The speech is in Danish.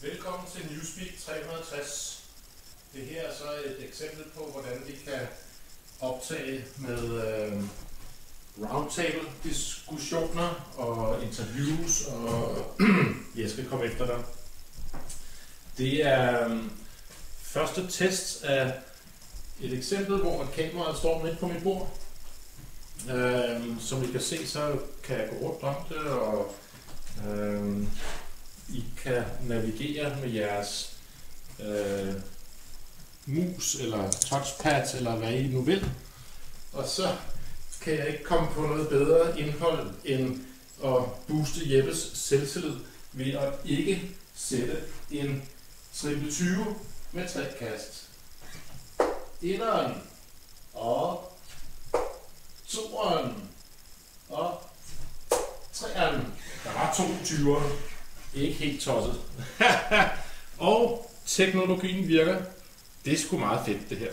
Velkommen til Newspeak 360. Det her er så et eksempel på, hvordan vi kan optage med roundtable-diskussioner og interviews, og jeg skal komme efter dig. Det er første test af et eksempel, hvor kameraet står midt på mit bord. Som I kan se, så kan jeg gå rundt om det, og I kan navigere med jeres mus eller touchpad eller hvad I nu vil. Og så kan jeg ikke komme på noget bedre indhold end at booste Jeppes selvtillid ved at ikke sætte en triple 20 med 3 kast. Etteren og toeren og treeren. Der var 2 20'ere. Ikke helt tosset. Og teknologien virker. Det er sgu meget fedt det her.